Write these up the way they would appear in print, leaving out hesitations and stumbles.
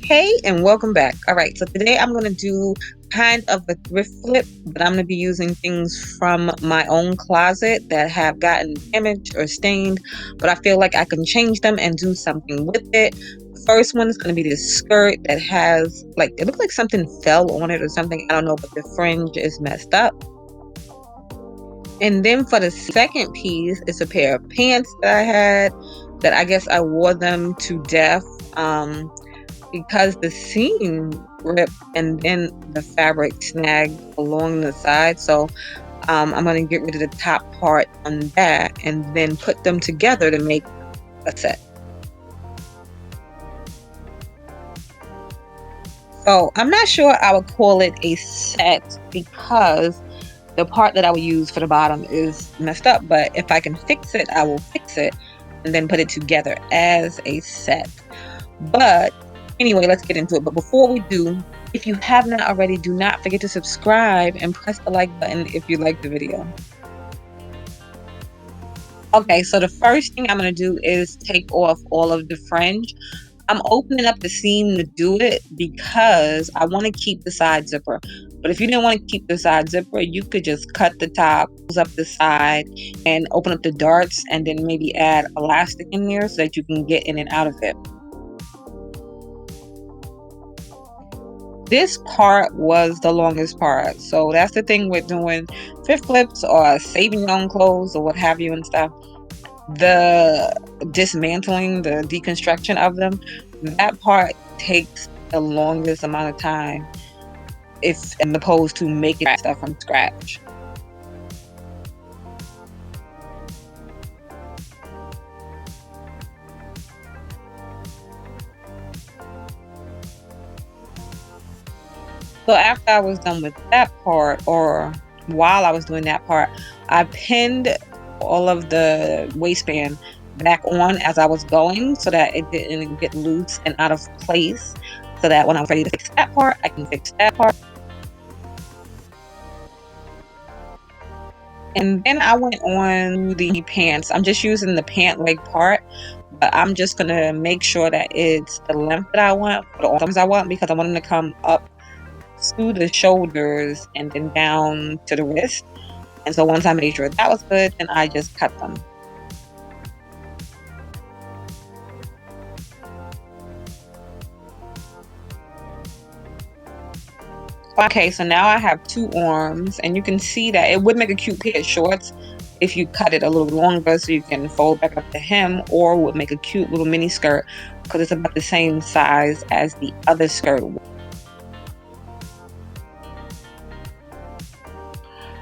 Hey, and welcome back. All right, so today I'm going to do kind of a thrift flip, but I'm going to be using things from my own closet that have gotten damaged or stained, but I feel like I can change them and do something with it. The first one is going to be this skirt that has, like, it looks like something fell on it or something. I don't know, but the fringe is messed up. And then for the second piece, it's a pair of pants that I had that I guess I wore them to death. Because the seam ripped and then the fabric snagged along the side. So I'm going to get rid of the top part on that and then put them together to make a set. So I'm not sure I would call it a set because the part that I would use for the bottom is messed up. But if I can fix it, I will fix it and then put it together as a set. But anyway, let's get into it. But before we do, if you have not already, do not forget to subscribe and press the like button if you like the video. Okay, so the first thing I'm going to do is take off all of the fringe. I'm opening up the seam to do it because I want to keep the side zipper. But if you didn't want to keep the side zipper, you could just cut the top, close up the side, and open up the darts, and then maybe add elastic in there so that you can get in and out of it. This part was the longest part. So that's the thing with doing thrift flips or saving your own clothes or what have you and stuff. The dismantling, the deconstruction of them, that part takes the longest amount of time if as opposed to making stuff from scratch. So after I was done with that part, or while I was doing that part, I pinned all of the waistband back on as I was going so that it didn't get loose and out of place. So that when I'm ready to fix that part, I can fix that part. And then I went on the pants. I'm just using the pant leg part, but I'm just gonna make sure that it's the length that I want, for the arms I want, because I want them to come up to the shoulders and then down to the wrist. And so once I made sure that was good, then I just cut them. Okay, so now I have two arms, and you can see that it would make a cute pair of shorts if you cut it a little longer so you can fold back up the hem, or would make a cute little mini skirt because it's about the same size as the other skirt.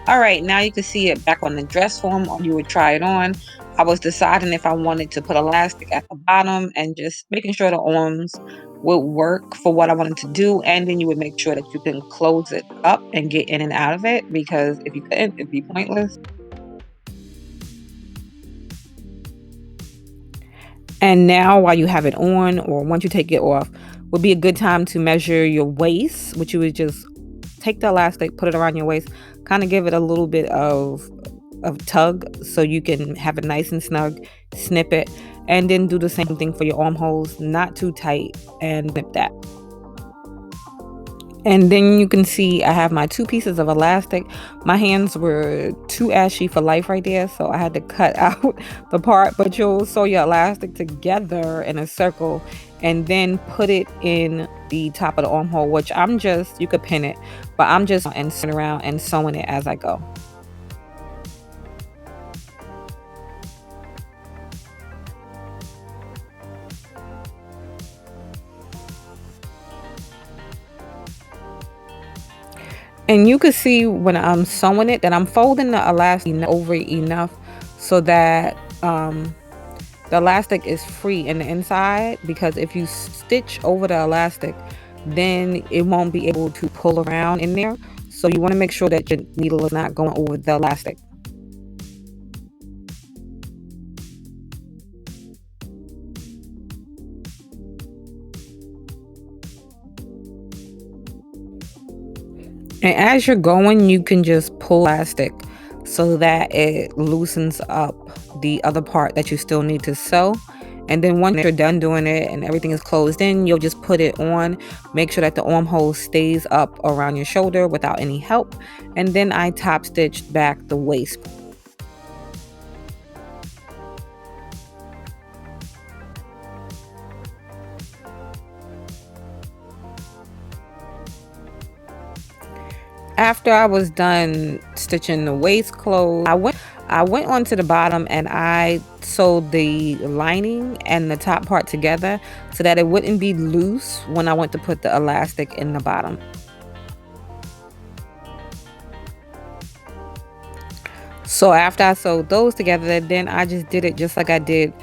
All right, now you can see it back on the dress form, or you would try it on. I was deciding if I wanted to put elastic at the bottom and just making sure the arms would work for what I wanted to do. And then you would make sure that you can close it up and get in and out of it, because if you couldn't, it'd be pointless. And now while you have it on, or once you take it off, would be a good time to measure your waist, which you would just take the elastic, put it around your waist, kind of give it a little bit of tug so you can have it nice and snug, snip it, and then do the same thing for your armholes, not too tight, and snip that. And then you can see I have my two pieces of elastic. My hands were too ashy for life right there, so I had to cut out the part. But you'll sew your elastic together in a circle and then put it in the top of the armhole, which you could pin it, but I'm just and sitting around and sewing it as I go. And you can see when I'm sewing it that I'm folding the elastic over enough so that the elastic is free in the inside, because if you stitch over the elastic, then it won't be able to pull around in there. So you want to make sure that your needle is not going over the elastic. And as you're going, you can just pull elastic so that it loosens up the other part that you still need to sew. And then once you're done doing it and everything is closed in, you'll just put it on. Make sure that the armhole stays up around your shoulder without any help. And then I top stitched back the waist. After I was done stitching the waist clothes, I went onto the bottom and I sewed the lining and the top part together so that it wouldn't be loose when I went to put the elastic in the bottom. So after I sewed those together, then I just did it just like I did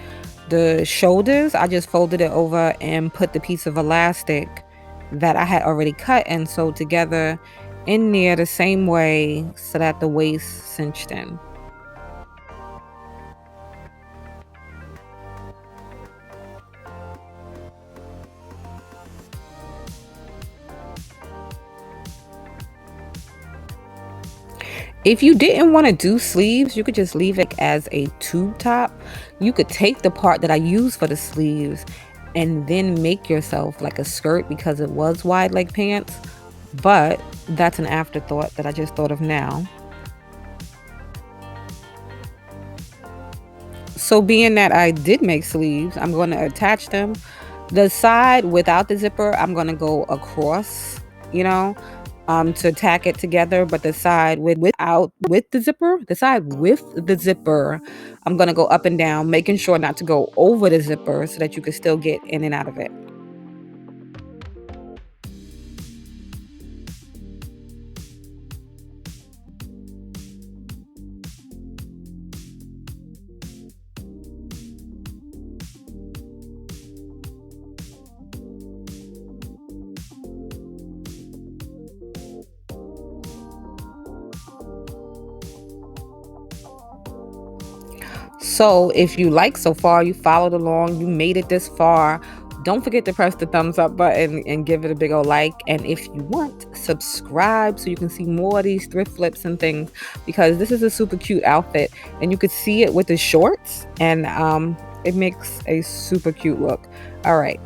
the shoulders. I just folded it over and put the piece of elastic that I had already cut and sewed together in there the same way so that the waist cinched in. If you didn't want to do sleeves, you could just leave it as a tube top. You could take the part that I use for the sleeves and then make yourself like a skirt because it was wide leg pants. But that's an afterthought that I just thought of now. So being that I did make sleeves, I'm going to attach them. The side without the zipper, I'm going to go across, to tack it together. But the side with the zipper, I'm going to go up and down, making sure not to go over the zipper so that you can still get in and out of it. So if you like so far, you followed along, you made it this far, don't forget to press the thumbs up button and give it a big old like. And if you want, subscribe so you can see more of these thrift flips and things, because this is a super cute outfit and you could see it with the shorts and it makes a super cute look. All right.